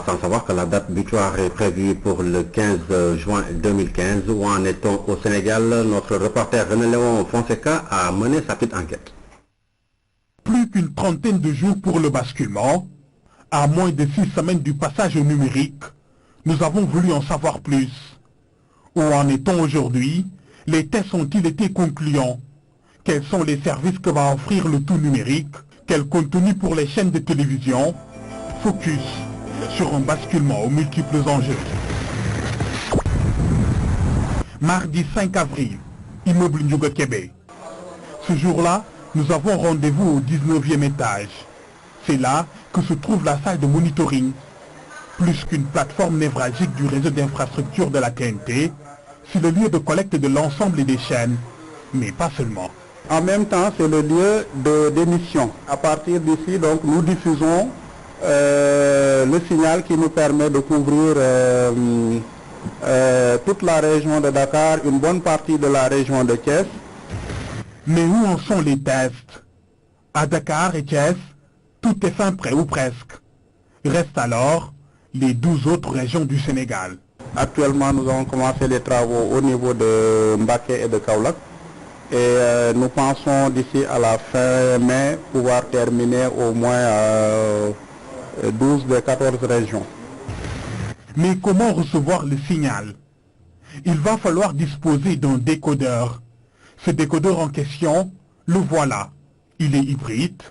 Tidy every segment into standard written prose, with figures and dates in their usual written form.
sans savoir que la date butoir est prévue pour le 15 juin 2015. Où en est-on au Sénégal? Notre reporter René Léon Fonseca a mené sa petite enquête. Plus qu'une trentaine de jours pour le basculement, à moins de 6 semaines du passage au numérique, nous avons voulu en savoir plus. Où en est-on aujourd'hui? Les tests ont-ils été concluants? Quels sont les services que va offrir le tout numérique? Quel contenu pour les chaînes de télévision? Focus sur un basculement aux multiples enjeux. Mardi 5 avril, immeuble Ndiouga Kébé. Ce jour-là, nous avons rendez-vous au 19e étage. C'est là que se trouve la salle de monitoring. Plus qu'une plateforme névralgique du réseau d'infrastructure de la TNT, c'est le lieu de collecte de l'ensemble des chaînes, mais pas seulement. En même temps, c'est le lieu d'émission. À partir d'ici, donc, nous diffusons le signal qui nous permet de couvrir toute la région de Dakar, une bonne partie de la région de Thiès. Mais où en sont les tests? À Dakar et Thiès, tout est fin prêt ou presque. Restent alors les 12 autres régions du Sénégal. Actuellement, nous avons commencé les travaux au niveau de Mbaké et de Kaolack. Et nous pensons d'ici à la fin mai pouvoir terminer au moins 12 des 14 régions. Mais comment recevoir le signal? Il va falloir disposer d'un décodeur. Ce décodeur en question, le voilà. Il est hybride,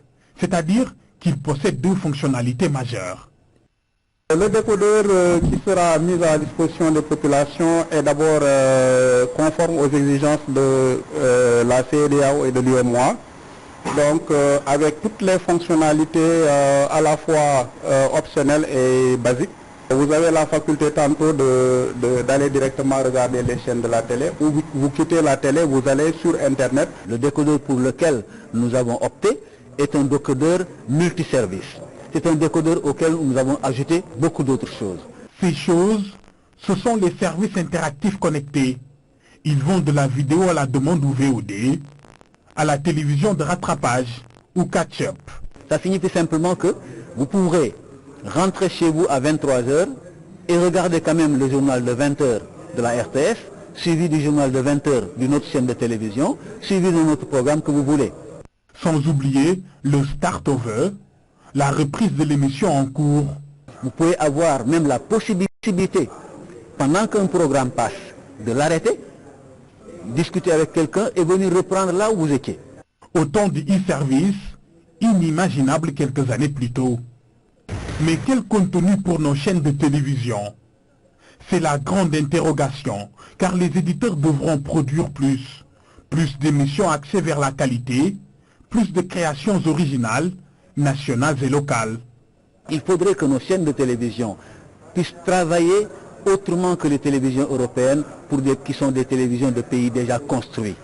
c'est-à-dire qu'il possède deux fonctionnalités majeures. Le décodeur qui sera mis à disposition des populations est d'abord conforme aux exigences de la CEDEAO et de l'UEMOA. Donc avec toutes les fonctionnalités à la fois optionnelles et basiques. Vous avez la faculté tantôt d'aller directement regarder les chaînes de la télé, ou vous quittez la télé, vous allez sur Internet. Le décodeur pour lequel nous avons opté est un décodeur multiservice. C'est un décodeur auquel nous avons ajouté beaucoup d'autres choses. Ces choses, ce sont les services interactifs connectés. Ils vont de la vidéo à la demande ou VOD, à la télévision de rattrapage ou catch-up. Ça signifie simplement que vous pourrez rentrer chez vous à 23 h et regarder quand même le journal de 20 h de la RTF, suivi du journal de 20 h d'une autre chaîne de télévision, suivi d'un autre programme que vous voulez. Sans oublier le start-over, la reprise de l'émission en cours. Vous pouvez avoir même la possibilité, pendant qu'un programme passe, de l'arrêter, discuter avec quelqu'un et venir reprendre là où vous étiez. Autant de e-services inimaginables quelques années plus tôt. Mais quel contenu pour nos chaînes de télévision? C'est la grande interrogation, car les éditeurs devront produire plus d'émissions axées vers la qualité, plus de créations originales, nationales et locales. Il faudrait que nos chaînes de télévision puissent travailler autrement que les télévisions européennes qui sont des télévisions de pays déjà construits.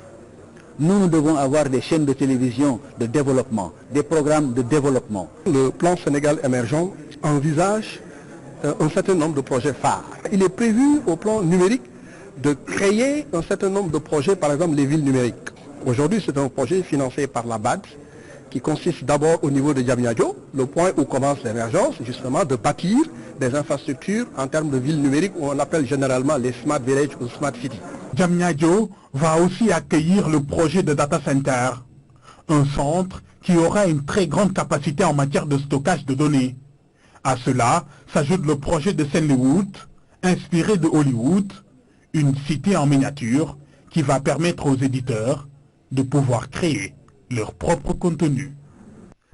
Nous devons avoir des chaînes de télévision de développement, des programmes de développement. Le plan Sénégal émergent envisage un certain nombre de projets phares. Il est prévu au plan numérique de créer un certain nombre de projets, par exemple les villes numériques. Aujourd'hui, c'est un projet financé par la BAD, qui consiste d'abord au niveau de Diamniadio, le point où commence l'émergence, justement, de bâtir des infrastructures en termes de villes numériques, où on appelle généralement les smart villages ou smart cities. Diamniadio va aussi accueillir le projet de data center, un centre qui aura une très grande capacité en matière de stockage de données. À cela s'ajoute le projet de Senlewood, inspiré de Hollywood, une cité en miniature qui va permettre aux éditeurs de pouvoir créer leur propre contenu.